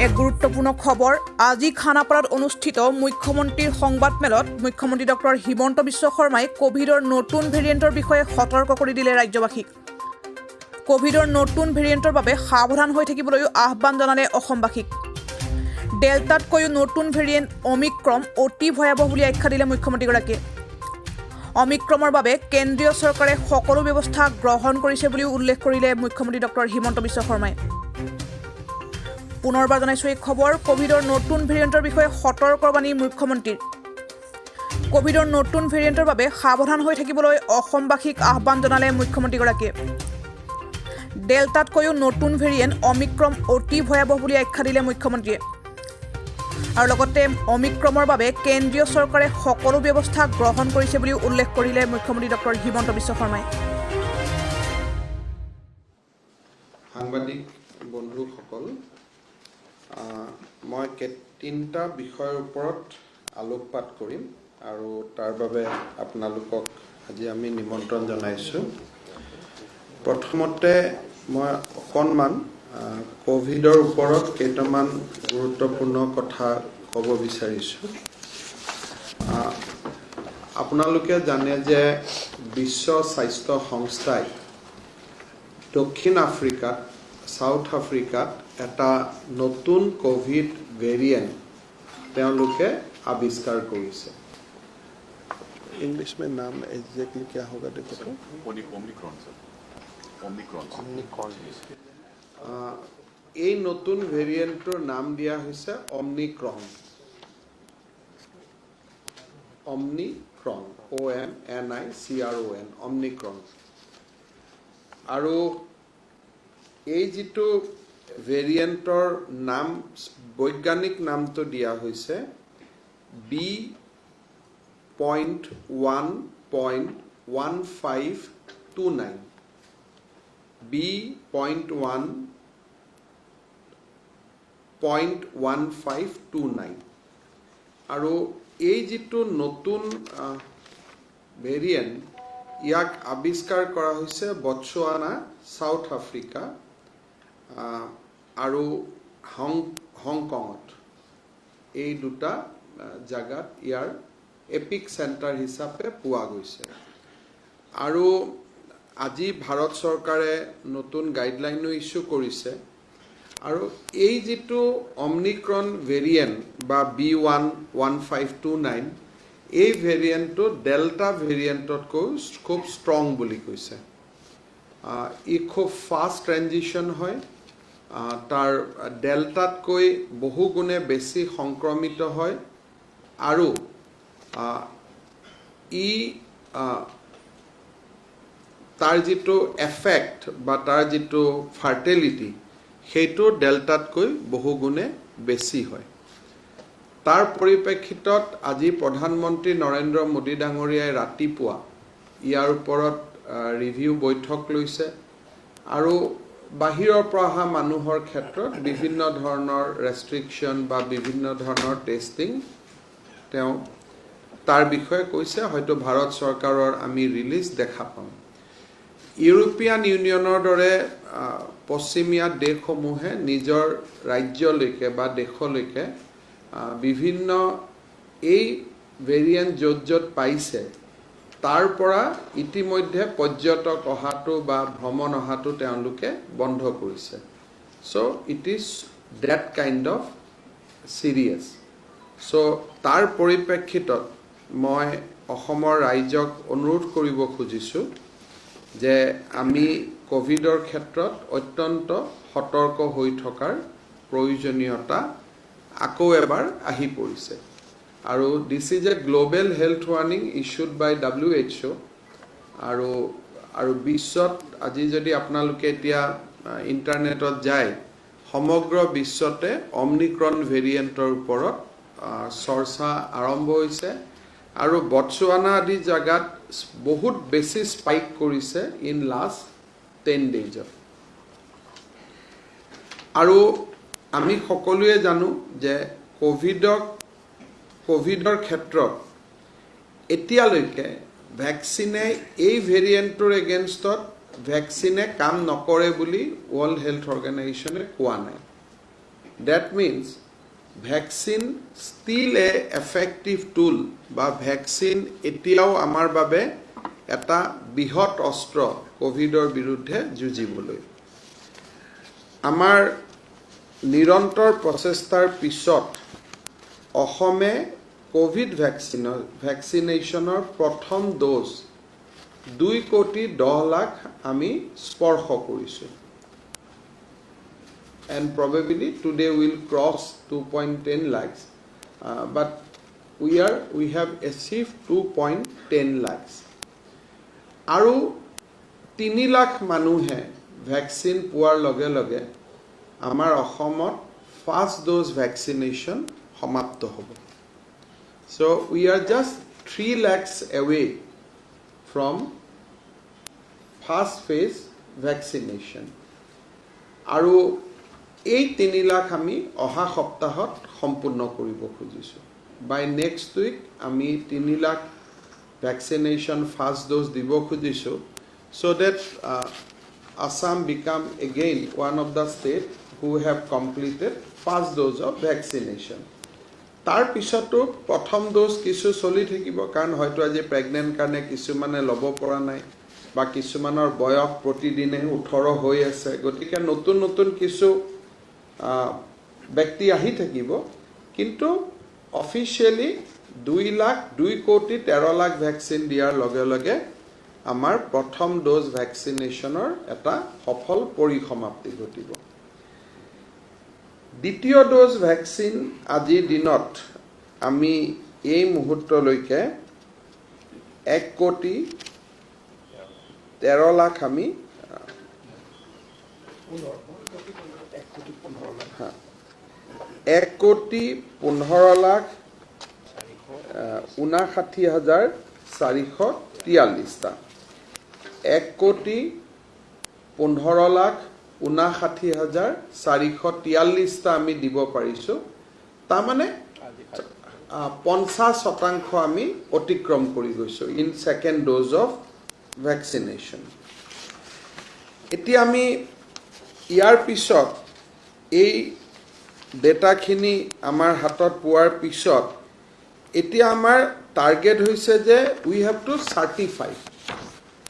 এক গুৰুত্বপূৰ্ণ খবৰ আজি খানাপাৰাত অনুষ্ঠিত মুখ্যমন্ত্ৰীৰ সংবাদমেলত মুখ্যমন্ত্ৰী ডক্টৰ হিমন্ত বিশ্ব শৰ্মাই কোভিডৰ নতুন ভেৰিয়েণ্টৰ বিষয়ে সতৰ্ক কৰি দিলে ৰাজ্যবাসীক। কোভিডৰ নতুন ভেৰিয়েণ্টৰ বাবে সাৱধান হৈ থাকিবলৈও আহ্বান জনালে অসমবাসীক। ডেল্টাতকৈও নতুন ভেৰিয়েণ্ট অমিক্ৰণ অতি ভয়াৱহ বুলি আখ্যা দিলে মুখ্যমন্ত্ৰীগৰাকীয়ে। অমিক্ৰমৰ বাবে কেন্দ্ৰীয় চৰকাৰে সকলো ব্যৱস্থা গ্ৰহণ কৰিছে বুলিও উল্লেখ কৰিলে মুখ্যমন্ত্ৰী ডক্টৰ হিমন্ত বিশ্ব শৰ্মাই। পুনৰবাৰ জনাইছোঁ এই খবৰ কোভিডৰ নতুন ভেৰিয়েণ্টৰ বিষয়ে সতৰ্কবাণী মুখ্যমন্ত্ৰীৰ। কোভিডৰ নতুন ভেৰিয়েণ্টৰ বাবে সাৱধান হৈ থাকিবলৈ অসমবাসীক আহ্বান জনালে মুখ্যমন্ত্ৰীগৰাকীয়ে। ডেল্টাতকৈও নতুন ভেৰিয়েণ্ট অমিক্ৰণ অতি ভয়াৱহ বুলি আখ্যা দিলে মুখ্যমন্ত্ৰীয়ে। আৰু লগতে অমিক্ৰমৰ বাবে কেন্দ্ৰীয় চৰকাৰে সকলো ব্যৱস্থা গ্ৰহণ কৰিছে বুলিও উল্লেখ কৰিলে মুখ্যমন্ত্ৰী ডক্টৰ হিমন্ত বিশ্ব শৰ্মাই। সাংবাদিক বন্ধুসকল, মই তিনিটা বিষয়ৰ ওপৰত আলোকপাত কৰিম আৰু তাৰ বাবে আপোনালোকক আজি আমি নিমন্ত্ৰণ জনাইছোঁ। প্ৰথমতে মই অকণমান কোভিডৰ ওপৰত কেইটামান গুৰুত্বপূৰ্ণ কথা ক'ব বিচাৰিছোঁ। আপোনালোকে জানে যে বিশ্ব স্বাস্থ্য সংস্থাই দক্ষিণ আফ্ৰিকাত সাউথ আফ্ৰিকাত এটা নতুন কোভিড ভেৰিয়েণ্ট তেওঁলোকে আৱিষ্কাৰ কৰিছে। इंग्लिश में नाम एग्जैक्टली क्या होगा देखो तो ओमिक्रॉन। এই নতুন ভেৰিয়েণ্টৰ নাম দিয়া হৈছে অমনিক্ৰন। OMNICRON অমনিক্ৰন। আৰু এই যিটো ভেৰিয়েণ্টৰ নাম বৈজ্ঞানিক নামটো দিয়া হৈছে B.1.1529 B.1.1529 আৰু এই যিটো নতুন ভেৰিয়েণ্ট ইয়াক আৱিষ্কাৰ কৰা হৈছে বটছৱানা, সাউথ আফ্ৰিকা আৰু হংকঙত। এই দুটা জাগাত ইয়াৰ এপিক চেণ্টাৰ হিচাপে পোৱা গৈছে। আৰু আজি ভাৰত চৰকাৰে নতুন গাইডলাইনো ইছ্যু কৰিছে। আৰু এই যিটো অমনিক্ৰন ভেৰিয়েণ্ট বা B.1.1529 এই ভেৰিয়েণ্টটো ডেল্টা ভেৰিয়েণ্টতকৈ খুব ষ্ট্ৰং বুলি কৈছে। ই খুব ফাষ্ট ট্ৰেনজিশ্যন হয়, তাৰ ডেল্টাতকৈ বহু গুণে বেছি সংক্ৰমিত হয় আৰু ই তাৰ যিটো এফেক্ট বা তাৰ যিটো ফাৰ্টিলিটি সেইটো ডেল্টাতকৈ বহু গুণে বেছি হয়। তাৰ পৰিপ্ৰেক্ষিতত আজি প্ৰধানমন্ত্ৰী নৰেন্দ্ৰ মোদী ডাঙৰীয়াই ৰাতিপুৱা ইয়াৰ ওপৰত ৰিভিউ বৈঠক লৈছে আৰু বাহিৰৰ পৰা অহা মানুহৰ ক্ষেত্ৰত বিভিন্ন ধৰণৰ ৰেষ্ট্ৰিকশ্যন বা বিভিন্ন ধৰণৰ টেষ্টিং তেওঁ তাৰ বিষয়ে কৈছে। হয়তো ভাৰত চৰকাৰৰ আমি ৰিলিজ দেখা পাম। ইউৰোপীয়ান ইউনিয়নৰ দৰে পশ্চিমীয়া দেশসমূহে নিজৰ ৰাজ্যলৈকে বা দেশলৈকে বিভিন্ন এই ভেৰিয়েণ্ট য'ত য'ত পাইছে তাৰ পৰা ইতিমধ্যে পৰ্যটক অহাটো বা ভ্ৰমণ অহাটো তেওঁলোকে বন্ধ কৰিছে। So' it is that kind of serious. So' তাৰ পৰিপ্ৰেক্ষিতত মই অসমৰ ৰাইজক অনুৰোধ কৰিব খুজিছোঁ যে আমি কোভিডৰ ক্ষেত্ৰত অত্যন্ত সতৰ্ক হৈ থকাৰ প্ৰয়োজনীয়তা আকৌ এবাৰ আহি পৰিছে। আৰু this is a global health warning issued by WHO। আৰু বিশ্বত আজি যদি আপোনালোকে এতিয়া ইণ্টাৰনেটত যায় সমগ্ৰ বিশ্বতে অমনিক্ৰন ভেৰিয়েণ্টৰ ওপৰত চৰ্চা আৰম্ভ হৈছে আৰু বটছৱানা আদি জাগাত বহুত বেছি স্পাইক কৰিছে ইন লাষ্ট 10 days। আৰু আমি সকলোৱে জানো যে কোভিডৰ ক্ষেত্ৰত এতিয়ালৈকে ভেকচিনে এই ভেৰিয়েণ্টৰ এগেইনষ্টত ভেকচিনে কাম নকৰে বুলি ৱৰ্ল্ড হেল্থ অৰ্গেনাইজেশ্যনে কোৱা নাই। That means vaccine still a effective tool বা vaccine এতিয়াও আমাৰ বাবে এটা বৃহৎ অস্ত্ৰ কোভিডৰ বিৰুদ্ধে যুঁজিবলৈ আমাৰ নিৰন্তৰ প্ৰচেষ্টাৰ পিছত অসমে কোভিড ভ্যাকচিনেশনৰ প্ৰথম ডোজ 2,10,00,000 আমি স্পৰ্শ কৰিছো and probably today we'll cross 2.10 lakhs but we have achieved 2.10 lakhs আৰু 3 লাখ মানুহে ভ্যাকচিন পোৱাৰ লগে লগে আমাৰ অসমত ফাৰ্স্ট ডোজ ভ্যাকচিনেশন সমাপ্ত হ'ব so we are just 3 lakhs away from first phase vaccination আৰু এই 3 লাখ আমি অহা সপ্তাহত সম্পূৰ্ণ কৰিব খুজিছো by next week আমি 3 লাখ vaccination first dose দিব খুজিছো so that Assam become again one of the state who have completed first dose of vaccination তাৰ পিছতো প্ৰথম ডোজ কিছু চলি থাকিব কাৰণ হয়তো আজি প্ৰেগনেন্ট কাৰণে কিছুমানে লব পৰা নাই বা কিছুমানৰ বয়স প্ৰতিদিনে 18 হৈ আছে গতিকে নতুন নতুন কিছু ব্যক্তি আহি থাকিব কিন্তু অফিশিয়ালি 2,13,00,000 ভ্যাকচিন দিয়াৰ লগে লগে আমাৰ প্ৰথম ডোজ ভ্যাকচিনেশনৰ এটা সফল পৰিসমাপ্তি ঘটিব দ্বিতীয় ডোজ ভ্যাকচিন আজি দিনত আমি এই মুহূৰ্তলৈকে 1,13,00,000 আমি 1,15,59,443 টা 1,15,59,443 টা আমি দিব পাৰিছো তা মানে 50% আমি অতিক্ৰম কৰি গৈছো ইন সেকেন্ড ডোজ অফ ভ্যাকচিনেশন এতিয়া আমি ইয়াৰ পিছত এই ডেটাখিনি আমাৰ হাতত পোৱাৰ পিছত এতিয়া আমাৰ টাৰ্গেট হৈছে যে উই হ্যাভ টু সাৰ্টিফাই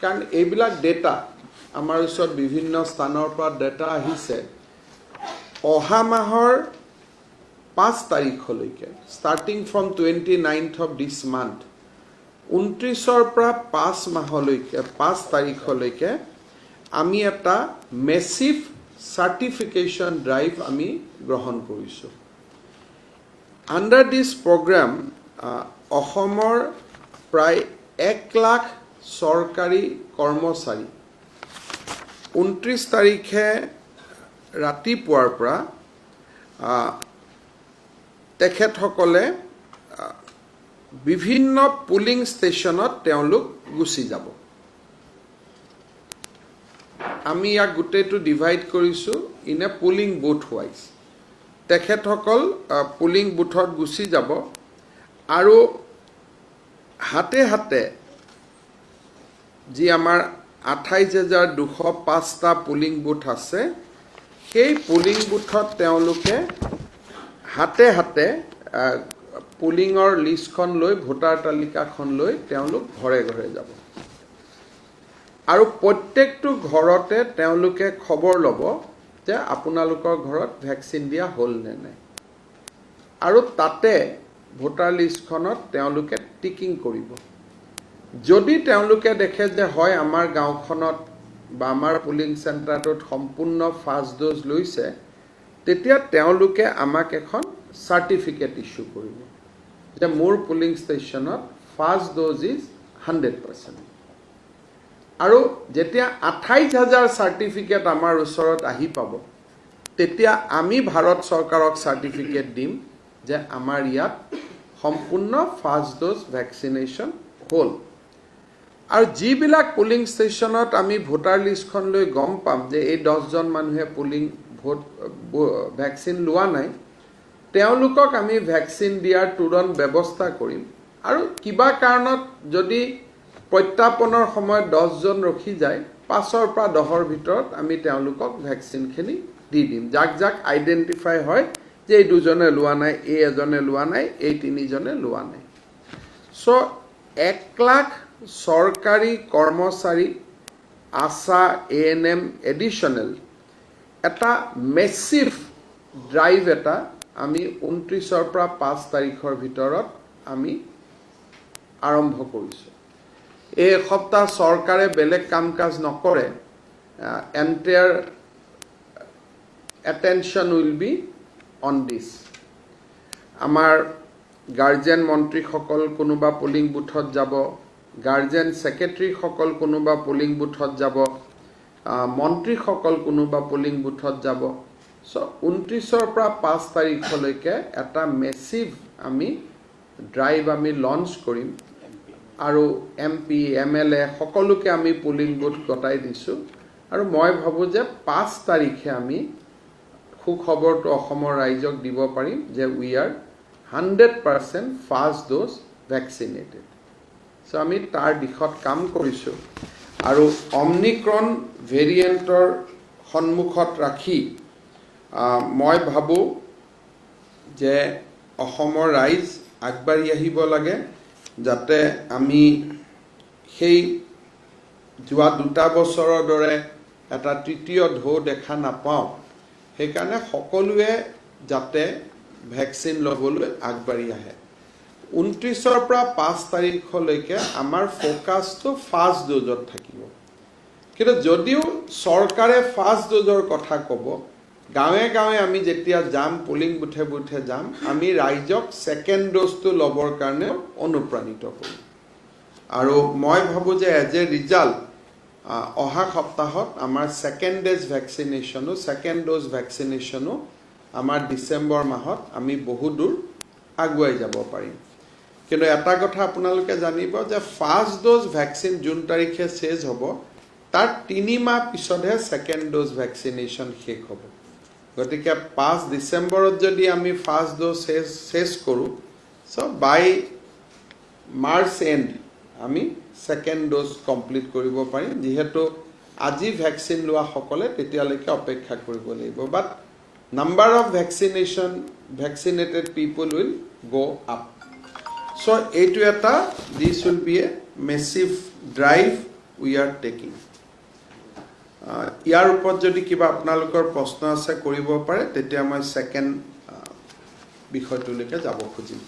কাৰণ এইবিলাক ডেটা আমাৰ ওচৰত বিভিন্ন স্থানৰ পৰা ডেটা আহিছে অহা মাহৰ 5 তাৰিখলৈকে starting from 29th of this month 29ৰ পৰা 5 মাহলৈকে 5 তাৰিখলৈকে আমি এটা মেসিভ certification drive আমি গ্ৰহণ কৰিছো under this program অসমৰ প্ৰায় 1 লাখ চৰকাৰী কৰ্মচাৰী 29 তাৰিখে ৰাতিপুৱাৰ পৰা তেখেতসকলে বিভিন্ন পুলিং ষ্টেচনত তেওঁলোক গুছি যাব আমি ইয়াক গোটেইটো ডিভাইড কৰিছো in a pulling booth wise তেখেতসকল পুলিং বুথত গুছি যাব আৰু হাতে হাতে যি আমাৰ 28,205 টা পুলিং বুথ আছে সেই পুলিং বুথত তেওঁলোকে হাতে হাতে পুলিংৰ লিষ্টখন লৈ ভোটাৰ তালিকাখন লৈ তেওঁলোক ঘৰে ঘৰে যাব আৰু প্ৰত্যেকটো ঘৰতে তেওঁলোকে খবৰ ল'ব যে আপোনালোকৰ ঘৰত ভ্যাকচিন দিয়া হ'ল নে নাই আৰু তাতে ভোটাৰ লিষ্টখনত তেওঁলোকে টিকিং কৰিব যদি তেওঁলোকে দেখে যে হয় আমাৰ গাঁওখনত বা আমাৰ পুলিং চেণ্টাৰটোত সম্পূৰ্ণ ফাৰ্স্ট ডোজ লৈছে তেতিয়া তেওঁলোকে আমাক এখন সাৰ্টিফিকেট ইস্যু কৰিব যে মোৰ পুলিং ষ্টেচনত ফাৰ্স্ট ডোজ ইজ 100% আৰু যেতিয়া 28,000 সাৰ্টিফিকেট আমাৰ ওচৰত আহি পাব তেতিয়া আমি ভাৰত চৰকাৰক সাৰ্টিফিকেট দিম যে আমাৰ ইয়াত সম্পূৰ্ণ ফাৰ্স্ট ডোজ ভ্যাকচিনেশন হ'ল আৰু যিবিলাক পুলিং ষ্টেচনত আমি ভোটাৰ লিষ্টখন লৈ গম পাম যে এই 10 জন মানুহে পুলিং ভোট ভ্যাকচিন লোৱা নাই তেওঁলোকক আমি ভ্যাকচিন দিয়াৰ তুৰন্ত ব্যৱস্থা কৰিম আৰু কিবা কাৰণত যদি প্ৰত্যাপনৰ সময়ত 10 জন ৰখি যায় 5ৰ পৰা 10ৰ ভিতৰত আমি তেওঁলোকক ভ্যাকচিনখিনি দি দিম যাক যাক আইডেণ্টিফাই হয় যে এই দুজনে লোৱা নাই এই এজনে লোৱা নাই এই তিনিজনে লোৱা নাই চ' 1 লাখ চৰকাৰী কৰ্মচাৰী আশা ANM এডিশ্যনেল এটা মেচিভ ড্ৰাইভ এটা আমি 29ৰ পৰা 5 তাৰিখৰ ভিতৰত আমি আৰম্ভ কৰিছোঁ এই এসপ্তাহ চৰকাৰে বেলেগ কাম কাজ নকৰে entire attention will be on this আমাৰ গাৰ্জেন মন্ত্ৰীসকল কোনোবা পোলিং বুথত যাব গাৰ্জেন সেক্ৰেটাৰীসকল কোনোবা পোলিং বুথত যাব মন্ত্ৰীসকল কোনোবা পোলিং বুথত যাব সো 29ৰ পৰা 5 তাৰিখলৈকে এটা মেচিভ আমি ড্ৰাইভ আমি লঞ্চ কৰিম আৰু MP MLA সকলোকে আমি পোলিং বুথ গটাই দিছোঁ আৰু মই ভাবো যে 5 তাৰিখে আমি সুখবৰটো অসমৰ ৰাইজক দিব পাৰিম যে we are 100% first dose vaccinated so আমি তাৰ দিশত কাম কৰিছোঁ আৰু অমনিক্ৰন ভেৰিয়েণ্টৰ সন্মুখত ৰাখি মই ভাবো যে অসমৰ ৰাইজ আগবাঢ়ি আহিব লাগে যাতে আমি সেই যোৱা 2 বছৰৰ দৰে এটা তৃতীয় ঢৌ দেখা নাপাওঁ সেইকাৰণে সকলোৱে যাতে ভেকচিন ল'বলৈ আগবাঢ়ি আহে 29ৰ পৰা 5 তাৰিখলৈকে আমাৰ ফ'কাছটো ফাৰ্ষ্ট ড'জত থাকিব কিন্তু যদিও চৰকাৰে ফাৰ্ষ্ট ড'জৰ কথা ক'ব গাঁৱে গাঁৱে আমি যেতিয়া যাম পোলিং বুথে বুথে যাম আমি ৰাইজক ছেকেণ্ড ড'জটো ল'বৰ কাৰণে অনুপ্ৰাণিত কৰিম আৰু মই ভাবোঁ যে এজ এ ৰিজাল্ট অহা সপ্তাহত আমাৰ ছেকেণ্ড ড'জ ভেকচিনেশ্যনো আমাৰ ডিচেম্বৰ মাহত আমি বহু দূৰ আগুৱাই যাব পাৰিম কিন্তু এটা কথা আপোনালোকে জানিব যে ফাৰ্ষ্ট ড'জ ভেকচিন জুন তাৰিখে শেষ হ'ব তাৰ 3 মাহ পিছতহে ছেকেণ্ড ড'জ ভেকচিনেশ্যন শেষ হ'ব গতিকে 5 ডিচেম্বৰত যদি আমি ফাৰ্ষ্ট ড'জ শেষ কৰোঁ চ' বাই মাৰ্চ এণ্ড আমি ছেকেণ্ড ড'জ কমপ্লিট কৰিব পাৰিম যিহেতু আজি ভেকচিন লোৱা সকলে তেতিয়ালৈকে অপেক্ষা কৰিব লাগিব but number of vaccinated people will go up so' এইটো এটা this will be a massive drive we are taking ইয়াৰ ওপৰত যদি কিবা আপোনালোকৰ প্ৰশ্ন আছে কৰিব পাৰে তেতিয়া মই ছেকেণ্ড বিষয়টোলৈকে যাব খুজিম